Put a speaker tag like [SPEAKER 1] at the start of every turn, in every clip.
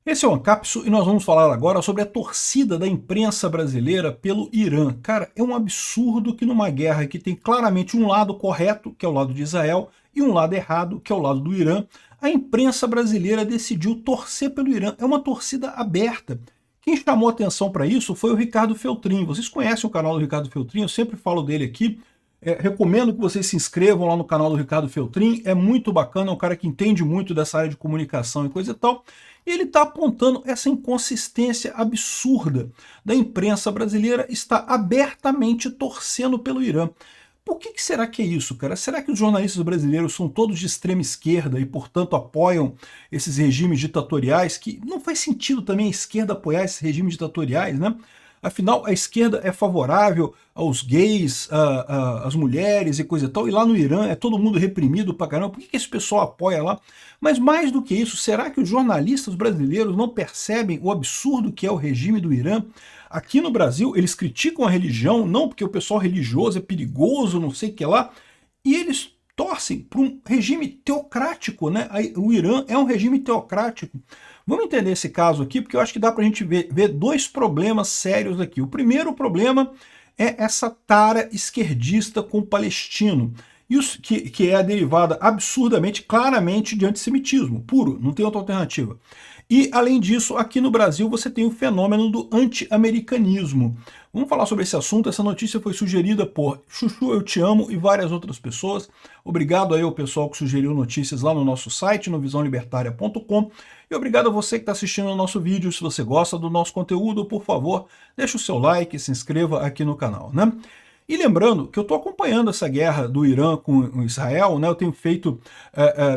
[SPEAKER 1] Esse é o Ancapsu e nós vamos falar agora sobre a torcida da imprensa brasileira pelo Irã. Cara, é um absurdo que numa guerra que tem claramente um lado correto, que é o lado de Israel, e um lado errado, que é o lado do Irã, a imprensa brasileira decidiu torcer pelo Irã. É uma torcida aberta. Quem chamou atenção para isso foi o Ricardo Feltrin. Vocês conhecem o canal do Ricardo Feltrin, eu sempre falo dele aqui. Recomendo que vocês se inscrevam lá no canal do Ricardo Feltrin, é muito bacana, é um cara que entende muito dessa área de comunicação e coisa e tal. E ele está apontando essa inconsistência absurda da imprensa brasileira está abertamente torcendo pelo Irã. Por que será que é isso, cara? Será que os jornalistas brasileiros são todos de extrema esquerda e, portanto, apoiam esses regimes ditatoriais? Que não faz sentido também a esquerda apoiar esses regimes ditatoriais, né? Afinal, a esquerda é favorável aos gays, às mulheres e coisa e tal, e lá no Irã é todo mundo reprimido pra caramba. Por que esse pessoal apoia lá? Mas mais do que isso, será que os jornalistas brasileiros não percebem o absurdo que é o regime do Irã? Aqui no Brasil, eles criticam a religião, não porque o pessoal religioso é perigoso, não sei o que lá, e eles torcem para um regime teocrático, né? O Irã é um regime teocrático. Vamos entender esse caso aqui, porque eu acho que dá para a gente ver dois problemas sérios aqui. O primeiro problema é essa tara esquerdista com o palestino, que é a derivada absurdamente, claramente de antissemitismo, puro, não tem outra alternativa. E, além disso, aqui no Brasil você tem o fenômeno do anti-americanismo. Vamos falar sobre esse assunto. Essa notícia foi sugerida por Chuchu Eu Te Amo e várias outras pessoas. Obrigado aí ao pessoal que sugeriu notícias lá no nosso site, no visãolibertaria.com. E obrigado a você que está assistindo o nosso vídeo. Se você gosta do nosso conteúdo, por favor, deixe o seu like e se inscreva aqui no canal, né? E lembrando que eu estou acompanhando essa guerra do Irã com Israel, né? Eu tenho feito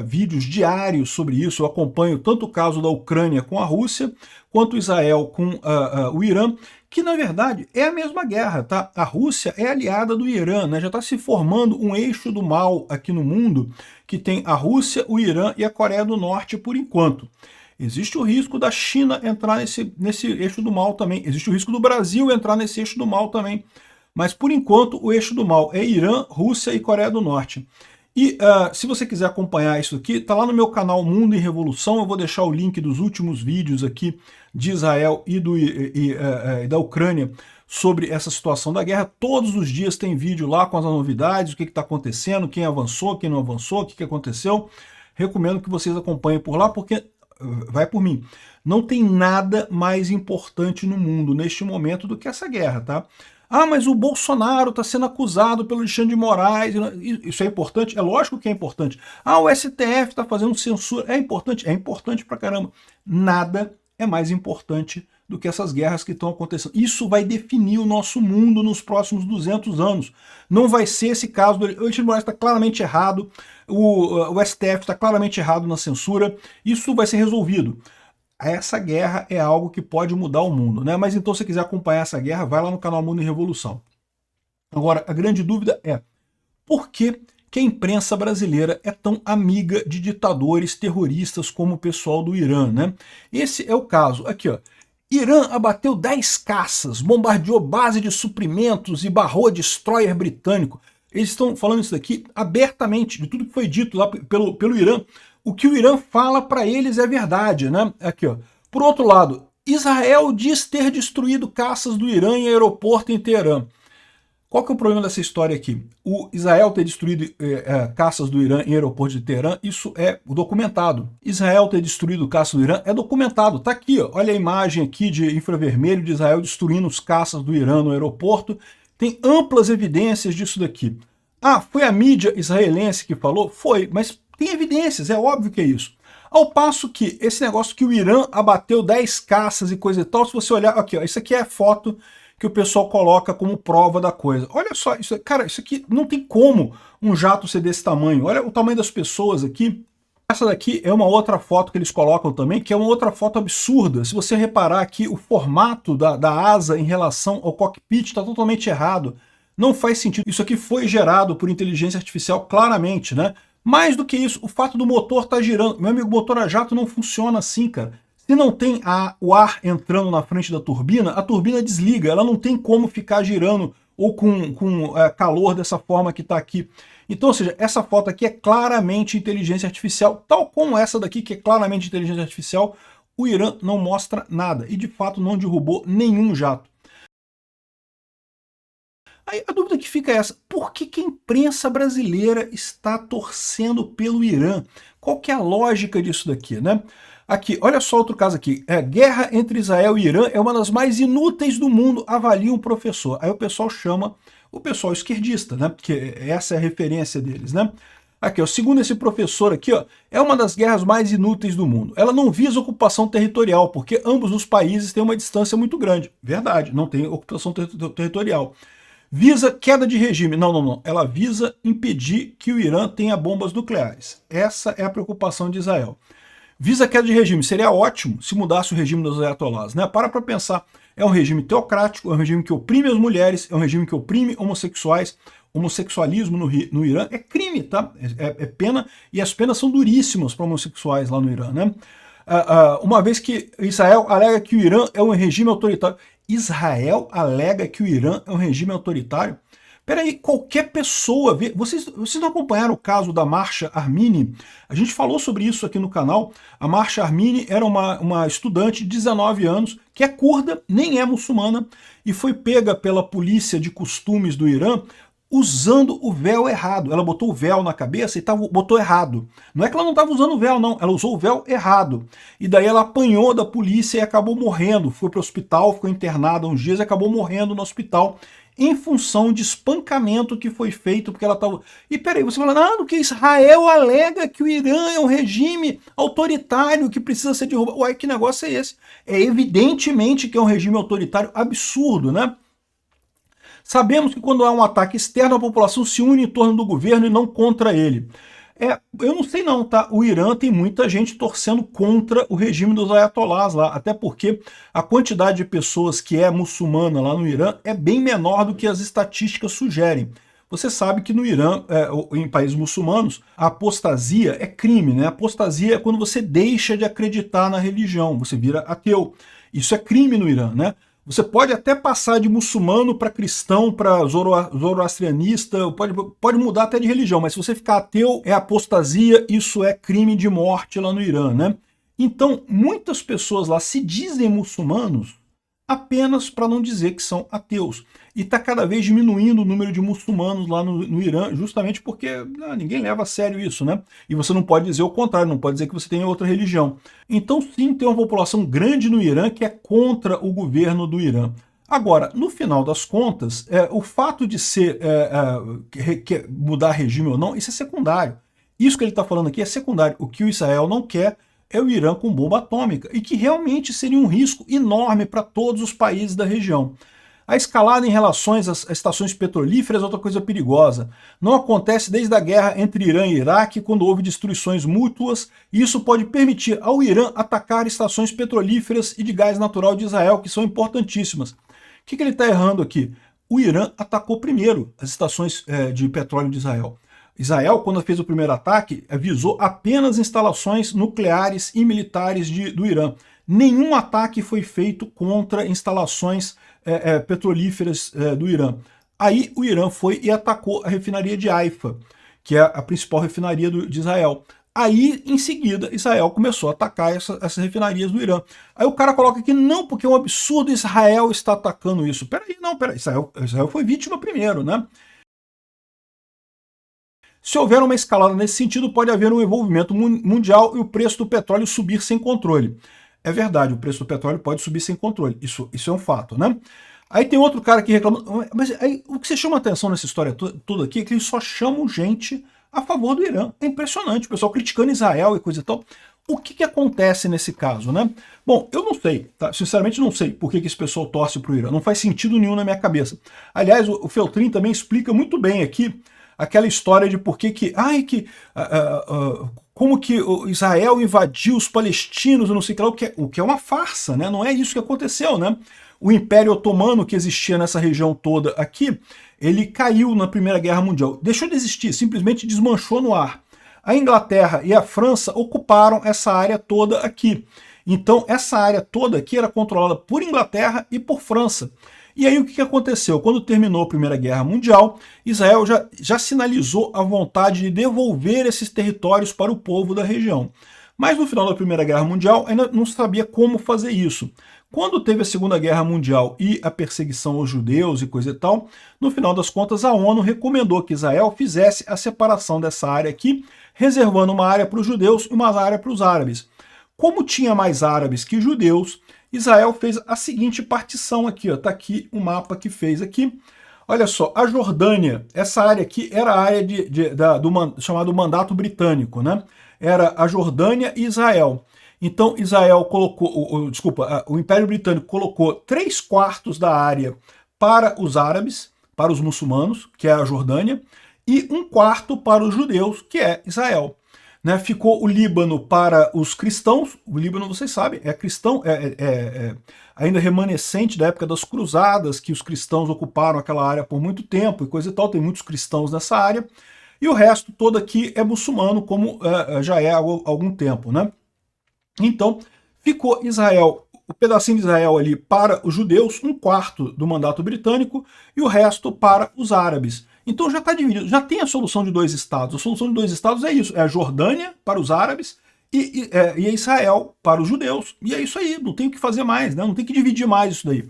[SPEAKER 1] vídeos diários sobre isso, eu acompanho tanto o caso da Ucrânia com a Rússia, quanto Israel com o Irã, que na verdade é a mesma guerra, tá? A Rússia é aliada do Irã, né? Já está se formando um eixo do mal aqui no mundo, que tem a Rússia, o Irã e a Coreia do Norte por enquanto. Existe o risco da China entrar nesse eixo do mal também, existe o risco do Brasil entrar nesse eixo do mal também. Mas, por enquanto, o eixo do mal é Irã, Rússia e Coreia do Norte. E se você quiser acompanhar isso aqui, está lá no meu canal Mundo em Revolução. Eu vou deixar o link dos últimos vídeos aqui de Israel e da Ucrânia sobre essa situação da guerra. Todos os dias tem vídeo lá com as novidades, o que está acontecendo, quem avançou, quem não avançou, o que aconteceu. Recomendo que vocês acompanhem por lá, porque, vai por mim, não tem nada mais importante no mundo neste momento do que essa guerra, tá? Ah, mas o Bolsonaro está sendo acusado pelo Alexandre de Moraes. Isso é importante? É lógico que é importante. Ah, o STF está fazendo censura. É importante? É importante pra caramba. Nada é mais importante do que essas guerras que estão acontecendo. Isso vai definir o nosso mundo nos próximos 200 anos. Não vai ser esse caso. O Alexandre de Moraes está claramente errado. O STF está claramente errado na censura. Isso vai ser resolvido. Essa guerra é algo que pode mudar o mundo, né? Mas então, se você quiser acompanhar essa guerra, vai lá no canal Mundo em Revolução. Agora, a grande dúvida é, por que a imprensa brasileira é tão amiga de ditadores terroristas como o pessoal do Irã, né? Esse é o caso. Aqui, ó. Irã abateu 10 caças, bombardeou base de suprimentos e barrou destroyer britânico. Eles estão falando isso daqui abertamente, de tudo que foi dito lá pelo Irã. O que o Irã fala para eles é verdade, né? Aqui, ó. Por outro lado, Israel diz ter destruído caças do Irã em aeroporto em Teherã. Qual que é o problema dessa história aqui? O Israel ter destruído caças do Irã em aeroporto de Teherã, isso é documentado. Israel ter destruído caças do Irã é documentado. Tá aqui, ó. Olha a imagem aqui de infravermelho de Israel destruindo os caças do Irã no aeroporto. Tem amplas evidências disso daqui. Ah, foi a mídia israelense que falou? Foi, mas tem evidências, é óbvio que é isso. Ao passo que esse negócio que o Irã abateu 10 caças e coisa e tal, se você olhar aqui, ó, isso aqui é a foto que o pessoal coloca como prova da coisa. Olha só, cara, isso aqui não tem como um jato ser desse tamanho. Olha o tamanho das pessoas aqui. Essa daqui é uma outra foto que eles colocam também, que é uma outra foto absurda. Se você reparar aqui, o formato da asa em relação ao cockpit está totalmente errado. Não faz sentido. Isso aqui foi gerado por inteligência artificial claramente, né? Mais do que isso, o fato do motor estar girando. Meu amigo, o motor a jato não funciona assim, cara. Se não tem o ar entrando na frente da turbina, a turbina desliga. Ela não tem como ficar girando ou com calor dessa forma que está aqui. Então, ou seja, essa foto aqui é claramente inteligência artificial, tal como essa daqui, que é claramente inteligência artificial. o Irã não mostra nada e de fato não derrubou nenhum jato. Aí a dúvida que fica é essa: por que que a imprensa brasileira está torcendo pelo Irã? Qual que é a lógica disso daqui, né? Aqui, olha só outro caso aqui. Guerra entre Israel e Irã é uma das mais inúteis do mundo, avalia um professor. Aí o pessoal chama o pessoal esquerdista, né? Porque essa é a referência deles, né? Aqui, ó, segundo esse professor aqui, ó, é uma das guerras mais inúteis do mundo. Ela não visa ocupação territorial, porque ambos os países têm uma distância muito grande. Verdade, não tem ocupação territorial. Visa queda de regime. Não, não, não. Ela visa impedir que o Irã tenha bombas nucleares. Essa é a preocupação de Israel. Visa queda de regime. Seria ótimo se mudasse o regime dos ayatolás, né? Para pensar. É um regime teocrático, é um regime que oprime as mulheres, é um regime que oprime homossexuais. Homossexualismo no Irã é crime, tá? É pena, e as penas são duríssimas para homossexuais lá no Irã, né? Uma vez que Israel alega que o Irã é um regime autoritário. Israel alega que o Irã é um regime autoritário? Peraí, qualquer pessoa vê. Vocês não acompanharam o caso da Mahsa Amini? A gente falou sobre isso aqui no canal. A Mahsa Amini era uma estudante de 19 anos, que é curda, nem é muçulmana, e foi pega pela polícia de costumes do Irã usando o véu errado. Ela botou o véu na cabeça e botou errado. Não é que ela não estava usando o véu, não. Ela usou o véu errado. E daí ela apanhou da polícia e acabou morrendo. Foi para o hospital, ficou internada uns dias e acabou morrendo no hospital em função de espancamento que foi feito, porque ela estava... E peraí, você fala, não, que Israel alega que o Irã é um regime autoritário que precisa ser derrubado. Uai, que negócio é esse? É evidentemente que é um regime autoritário absurdo, né? Sabemos que quando há um ataque externo, a população se une em torno do governo e não contra ele. Eu não sei não, tá? O Irã tem muita gente torcendo contra o regime dos ayatolás lá, até porque a quantidade de pessoas que é muçulmana lá no Irã é bem menor do que as estatísticas sugerem. Você sabe que no Irã, em países muçulmanos, a apostasia é crime, né? A apostasia é quando você deixa de acreditar na religião, você vira ateu. Isso é crime no Irã, né? Você pode até passar de muçulmano para cristão, para zoroastrianista, pode mudar até de religião, mas se você ficar ateu, é apostasia, isso é crime de morte lá no Irã, né? Então, muitas pessoas lá se dizem muçulmanos apenas para não dizer que são ateus. E está cada vez diminuindo o número de muçulmanos lá no Irã, justamente porque ninguém leva a sério isso, né? E você não pode dizer o contrário, não pode dizer que você tem outra religião. Então sim, tem uma população grande no Irã que é contra o governo do Irã. Agora, no final das contas, o fato de ser mudar regime ou não, isso é secundário. Isso que ele está falando aqui é secundário. O que o Israel não quer é o Irã com bomba atômica, e que realmente seria um risco enorme para todos os países da região. A escalada em relações às estações petrolíferas é outra coisa perigosa. Não acontece desde a guerra entre Irã e Iraque, quando houve destruições mútuas, e isso pode permitir ao Irã atacar estações petrolíferas e de gás natural de Israel, que são importantíssimas. O que ele está errando aqui? O Irã atacou primeiro as estações de petróleo de Israel. Israel, quando fez o primeiro ataque, visou apenas instalações nucleares e militares do Irã. Nenhum ataque foi feito contra instalações petrolíferas do Irã. Aí o Irã foi e atacou a refinaria de Haifa, que é a principal refinaria de Israel. Aí, em seguida, Israel começou a atacar essas refinarias do Irã. Aí o cara coloca aqui, não, porque é um absurdo Israel está atacando isso. Peraí, Israel foi vítima primeiro, né? Se houver uma escalada nesse sentido, pode haver um envolvimento mundial e o preço do petróleo subir sem controle. É verdade, o preço do petróleo pode subir sem controle, isso é um fato, né? Aí tem outro cara que reclama, mas aí, o que você chama atenção nessa história toda aqui é que eles só chamam gente a favor do Irã. É impressionante, o pessoal criticando Israel e coisa e tal. O que acontece nesse caso, né? Bom, eu não sei, tá? Sinceramente não sei por que esse pessoal torce para o Irã. Não faz sentido nenhum na minha cabeça. Aliás, o Feltrin também explica muito bem aqui aquela história de por que como que Israel invadiu os palestinos, não sei o que é uma farsa, né? Não é isso que aconteceu, né? O Império Otomano que existia nessa região toda aqui, ele caiu na Primeira Guerra Mundial. Deixou de existir, simplesmente desmanchou no ar. A Inglaterra e a França ocuparam essa área toda aqui. Então, essa área toda aqui era controlada por Inglaterra e por França. E aí o que aconteceu? Quando terminou a Primeira Guerra Mundial, Israel já sinalizou a vontade de devolver esses territórios para o povo da região. Mas no final da Primeira Guerra Mundial ainda não sabia como fazer isso. Quando teve a Segunda Guerra Mundial e a perseguição aos judeus e coisa e tal, no final das contas a ONU recomendou que Israel fizesse a separação dessa área aqui, reservando uma área para os judeus e uma área para os árabes. Como tinha mais árabes que judeus, Israel fez a seguinte partição aqui, está aqui o mapa que fez aqui. Olha só, a Jordânia, essa área aqui era a área chamado Mandato Britânico, né? Era a Jordânia e Israel. Então Israel colocou, o Império Britânico colocou 3/4 da área para os árabes, para os muçulmanos, que é a Jordânia, e 1/4 para os judeus, que é Israel. Né, ficou o Líbano para os cristãos. O Líbano, vocês sabem, é cristão, ainda remanescente da época das cruzadas, que os cristãos ocuparam aquela área por muito tempo e coisa e tal, tem muitos cristãos nessa área, e o resto todo aqui é muçulmano, como já é há algum tempo. Né? Então, ficou Israel, o pedacinho de Israel ali para os judeus, 1/4 do mandato britânico, e o resto para os árabes. Então já está dividido, já tem a solução de 2 estados. A solução de 2 estados é isso, é a Jordânia para os árabes e Israel para os judeus. E é isso aí, não tem o que fazer mais, né? Não tem que dividir mais isso daí.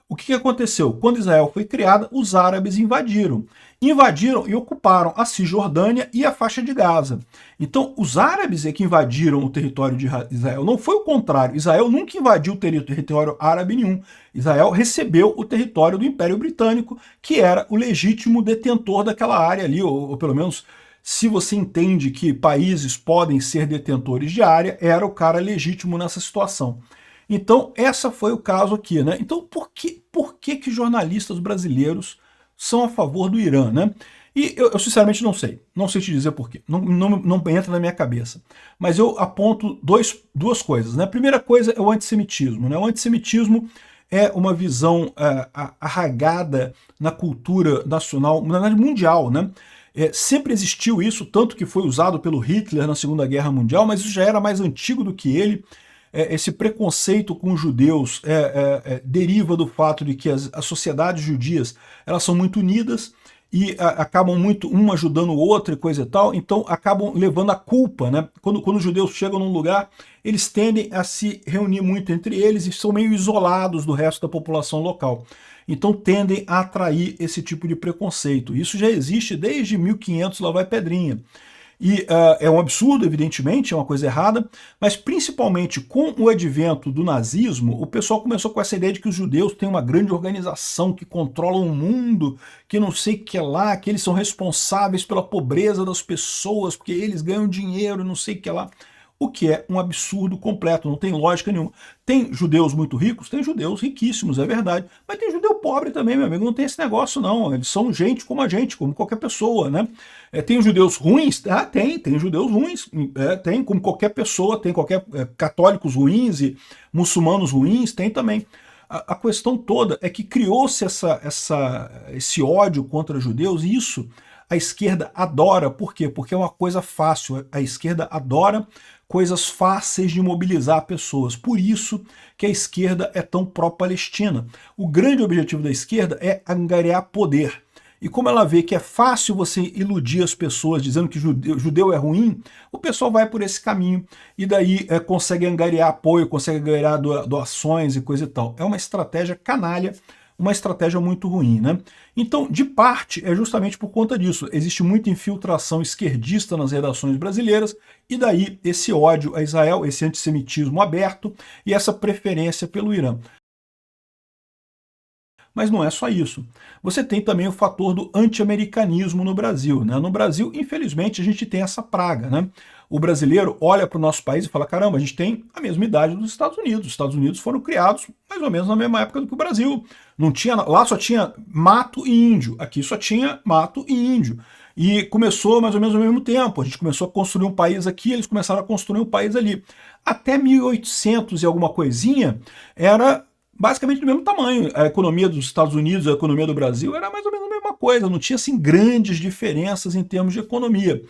[SPEAKER 1] O que aconteceu? Quando Israel foi criada, os árabes invadiram. Invadiram e ocuparam a Cisjordânia e a faixa de Gaza. Então, os árabes é que invadiram o território de Israel. Não foi o contrário. Israel nunca invadiu o território árabe nenhum. Israel recebeu o território do Império Britânico, que era o legítimo detentor daquela área ali, ou pelo menos, se você entende que países podem ser detentores de área, era o cara legítimo nessa situação. Então, essa foi o caso aqui, né? Então, por que jornalistas brasileiros são a favor do Irã, né? E eu sinceramente não sei. Não sei te dizer por quê. Não entra na minha cabeça. Mas eu aponto duas coisas, né? A primeira coisa é o antissemitismo, né? O antissemitismo é uma visão arraigada na cultura nacional, na verdade mundial, né? Sempre existiu isso, tanto que foi usado pelo Hitler na Segunda Guerra Mundial, mas isso já era mais antigo do que ele. Esse preconceito com os judeus deriva do fato de que as sociedades judias elas são muito unidas e acabam muito um ajudando o outro e coisa e tal, então acabam levando a culpa, né? Quando os judeus chegam num lugar, eles tendem a se reunir muito entre eles e são meio isolados do resto da população local. Então tendem a atrair esse tipo de preconceito. Isso já existe desde 1500, lá vai Pedrinha. E é um absurdo, evidentemente, é uma coisa errada, mas principalmente com o advento do nazismo, o pessoal começou com essa ideia de que os judeus têm uma grande organização que controla o mundo, que não sei o que lá, que eles são responsáveis pela pobreza das pessoas, porque eles ganham dinheiro, não sei o que lá. O que é um absurdo completo, não tem lógica nenhuma. Tem judeus muito ricos? Tem judeus riquíssimos, é verdade. Mas tem judeu pobre também, meu amigo, não tem esse negócio não. Eles são gente, como qualquer pessoa, né? Tem judeus ruins? Tem judeus ruins, tem, como qualquer pessoa, tem católicos ruins e muçulmanos ruins, tem também. A questão toda é que criou-se esse ódio contra judeus, e isso a esquerda adora. Por quê? Porque é uma coisa fácil. A esquerda adora coisas fáceis de mobilizar pessoas. Por isso que a esquerda é tão pró-Palestina. O grande objetivo da esquerda é angariar poder. E como ela vê que é fácil você iludir as pessoas dizendo que judeu é ruim, o pessoal vai por esse caminho e daí consegue angariar apoio, consegue angariar doações e coisa e tal. É uma estratégia canalha, uma estratégia muito ruim, né? Então, de parte, é justamente por conta disso. Existe muita infiltração esquerdista nas redações brasileiras, e daí esse ódio a Israel, esse antissemitismo aberto e essa preferência pelo Irã. Mas não é só isso. Você tem também o fator do anti-americanismo no Brasil, né? No Brasil, infelizmente, a gente tem essa praga, né? O brasileiro olha para o nosso país e fala, caramba, a gente tem a mesma idade dos Estados Unidos. Os Estados Unidos foram criados mais ou menos na mesma época do que o Brasil. Lá só tinha mato e índio, aqui só tinha mato e índio. E começou mais ou menos ao mesmo tempo. A gente começou a construir um país aqui, eles começaram a construir um país ali. Até 1800 e alguma coisinha, era basicamente do mesmo tamanho. A economia dos Estados Unidos, a economia do Brasil era mais ou menos a mesma coisa, não tinha assim grandes diferenças em termos de economia.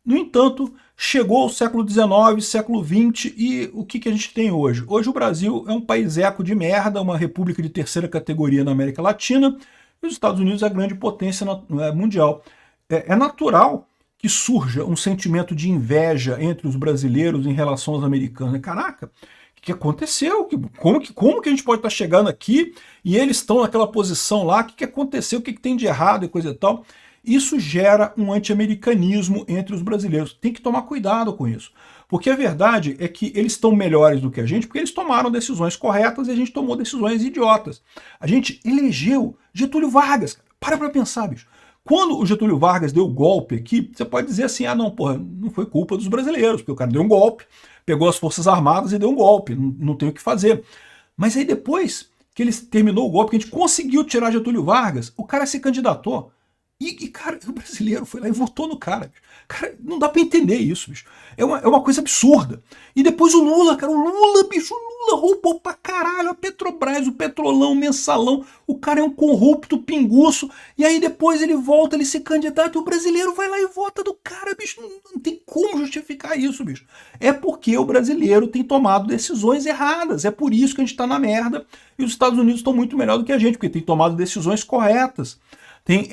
[SPEAKER 1] No entanto, chegou o século XIX, século XX, e o que a gente tem hoje? Hoje o Brasil é um país eco de merda, uma república de terceira categoria na América Latina, e os Estados Unidos é a grande potência mundial. É natural que surja um sentimento de inveja entre os brasileiros em relação aos americanos. Caraca, o que aconteceu? Como que a gente pode estar chegando aqui e eles estão naquela posição lá? O que aconteceu? O que tem de errado e coisa e tal? Isso gera um anti-americanismo entre os brasileiros. Tem que tomar cuidado com isso. Porque a verdade é que eles estão melhores do que a gente porque eles tomaram decisões corretas e a gente tomou decisões idiotas. A gente elegeu Getúlio Vargas. Para pensar, bicho. Quando o Getúlio Vargas deu o golpe aqui, você pode dizer assim, ah não, porra, não foi culpa dos brasileiros, porque o cara deu um golpe, pegou as Forças Armadas e deu um golpe, não tem o que fazer. Mas aí depois que ele terminou o golpe, que a gente conseguiu tirar Getúlio Vargas, o cara se candidatou. Cara, o brasileiro foi lá e votou no cara. Cara, não dá pra entender isso, bicho. É uma coisa absurda. E depois o Lula, cara, bicho, o Lula roubou pra caralho a Petrobras, o Petrolão, o Mensalão. O cara é um corrupto pinguço. E aí depois ele volta, ele se candidata e o brasileiro vai lá e vota do cara, bicho. Não tem como justificar isso, bicho. É porque o brasileiro tem tomado decisões erradas. É por isso que a gente tá na merda. E os Estados Unidos estão muito melhor do que a gente, porque tem tomado decisões corretas. Tem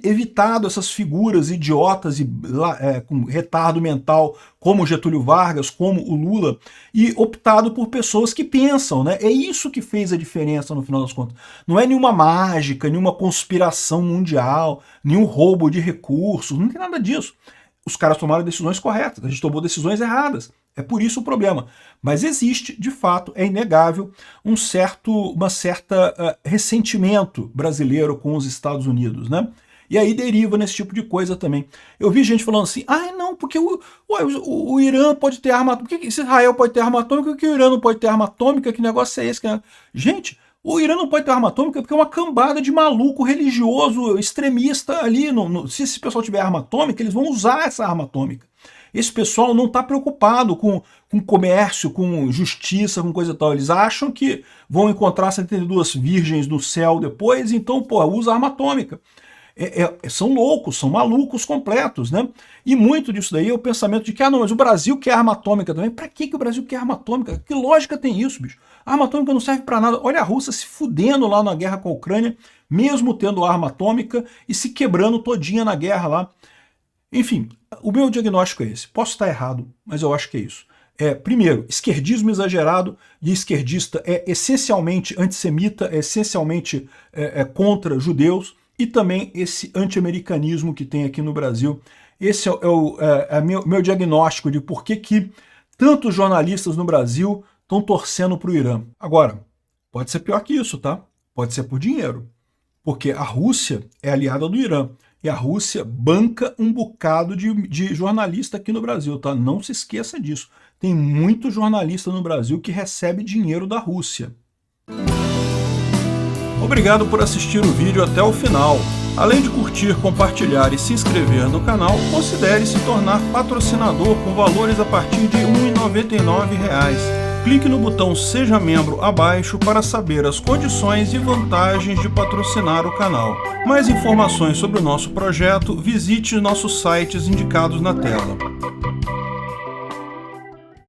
[SPEAKER 1] evitado essas figuras idiotas e com retardo mental, como Getúlio Vargas, como o Lula, e optado por pessoas que pensam, né? É isso que fez a diferença no final das contas. Não é nenhuma mágica, nenhuma conspiração mundial, nenhum roubo de recursos, não tem nada disso. Os caras tomaram decisões corretas, a gente tomou decisões erradas. É por isso o problema. Mas existe, de fato, é inegável, uma certa ressentimento brasileiro com os Estados Unidos, né? E aí deriva nesse tipo de coisa também. Eu vi gente falando assim, não, porque o Irã pode ter arma atômica, por que Israel pode ter arma atômica, por que o Irã não pode ter arma atômica, que negócio é esse? Gente, o Irã não pode ter arma atômica porque é uma cambada de maluco religioso, extremista ali. Se esse pessoal tiver arma atômica, eles vão usar essa arma atômica. Esse pessoal não está preocupado com comércio, com justiça, com coisa e tal. Eles acham que vão encontrar 72 virgens no céu depois, então, usa arma atômica. São loucos, são malucos completos, né? E muito disso daí é o pensamento de que, não, mas o Brasil quer arma atômica também. Pra que o Brasil quer arma atômica? Que lógica tem isso, bicho? A arma atômica não serve pra nada. Olha a Rússia se fudendo lá na guerra com a Ucrânia, mesmo tendo arma atômica e se quebrando todinha na guerra lá. Enfim, o meu diagnóstico é esse. Posso estar errado, mas eu acho que é isso. Primeiro, esquerdismo exagerado, e esquerdista é essencialmente antissemita, é essencialmente contra judeus, e também esse anti-americanismo que tem aqui no Brasil. Esse é meu diagnóstico de por que tantos jornalistas no Brasil estão torcendo para o Irã. Agora, pode ser pior que isso, tá? Pode ser por dinheiro, porque a Rússia é aliada do Irã. E a Rússia banca um bocado de jornalista aqui no Brasil, tá? Não se esqueça disso. Tem muito jornalista no Brasil que recebe dinheiro da Rússia. Obrigado por assistir o vídeo até o final. Além de curtir, compartilhar e se inscrever no canal, considere se tornar patrocinador com valores a partir de R$ 1,99. Clique no botão Seja Membro abaixo para saber as condições e vantagens de patrocinar o canal. Mais informações sobre o nosso projeto, visite nossos sites indicados na tela.